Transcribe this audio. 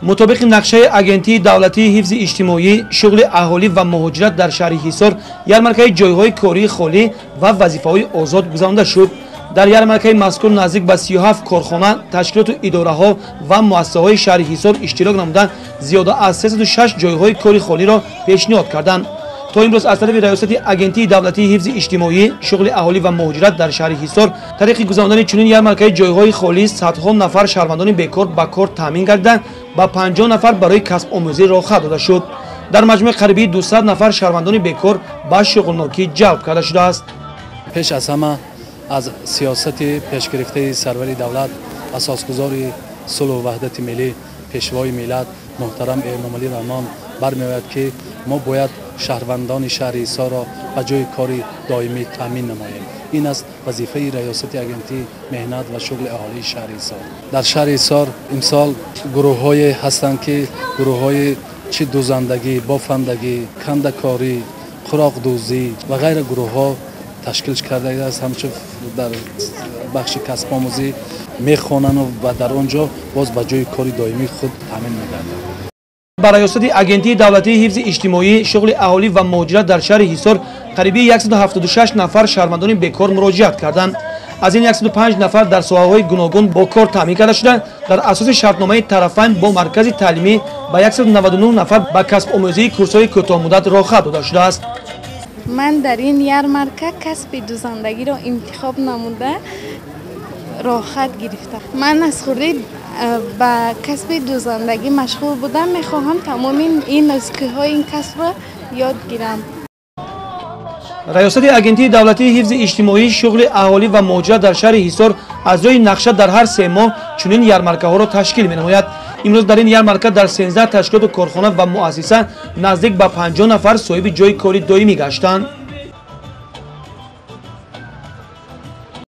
مطابق نقشه агентии давлатии ҳифзи иҷтимоӣ шуғли аҳолӣ ва муҳоҷират дар шаҳри ҳисор ярмаркаи ҷойҳои кории холӣ ва вазифаҳои озод гузаронда шуд. дар ярмаркаи мазкур наздик ба 37 корхона, ташкилоту идораҳо ва муассисаҳои шаҳри ҳисор иштирок намуда зиёда аз 306 ҷойҳои кори холиро пешниҳод карданд. то имрӯз аз тарафи раёсати агентии давлатии ҳифзи иҷтимоӣ шуғли аҳолӣ ва муҳоҷират дар шаҳри ҳисор тариқи гузарондани чунин ярмаркаи ҷойҳои холӣ садҳо нафар шаҳрвандони бекор ба кор таъмин гардида ба 50 нафар барои касбомӯзӣ роҳхат дода шуд. дар маҷмӯи қариби 200 нафар шаҳрвандони бекор ба шуғлнокӣ ҷалб карда шудааст. пеш аз ҳама аз сиёсати пешгирифтаи сарвари давлат, асосгузори сулҳу ваҳдати миллӣ, пешвои миллат муҳтарам Эмомалӣ Раҳмон бармеояд ки мо бояд шаҳрвандони шаҳри Ҳисорро ба ҷои кори доимӣ таъмин намоем. ин аст вазифаи раёсати агентии меҳнат ва шуғли аҳолии шаҳри Ҳисор. дар шаҳри Ҳисор имсол гурӯҳҳое ҳастанд ки гурӯҳҳои чӣ дузандагӣ, бофандагӣ, кандакорӣ, хӯроқдӯзӣ ва гайра гурӯҳҳо ташкил кардагиаст. ҳамчун дар бахши касбомӯзӣ мехонанд ва дар он ҷо боз ба ҷои кори доимии худ таъмин мегарданд. ба раёсати агентии давлатии ҳифзи иҷтимоӣ шуғли аҳолӣ ва муҳоҷират дар шаҳри ҳисор қариби 176 нафар шаҳрвандони бекор муроҷиат карданд. аз ин 105 нафар дар соҳаҳои гуногун бо кор таъмин карда шуда, дар асоси шартномаи тарафайн бо маркази таълимӣ ба 199 нафар ба касбомӯзии курсҳои кӯтоҳмуддат роҳхат дода шудааст. ман дар ин ярмарка касби дузандагиро интихоб намуда роҳхат гирифтам. ман аз хурди ба касби дузандагӣ машғул будам. мехоҳам тамоми ин нозикиҳои ин касбро ёд гирам. раёсати агентии давлатии ҳифзи иҷтимоӣ шуғли аҳолӣ ва муҳоҷират дар шаҳри ҳисор аз рӯи нақша дар ҳар 3 моҳ чунин ярмаркаҳоро ташкил менамояд. имрӯз дар ин ярмарка дар 13 ташкилоту корхона ва муассиса наздик ба 50 нафар соҳиби ҷойи кори доимӣ гаштанд.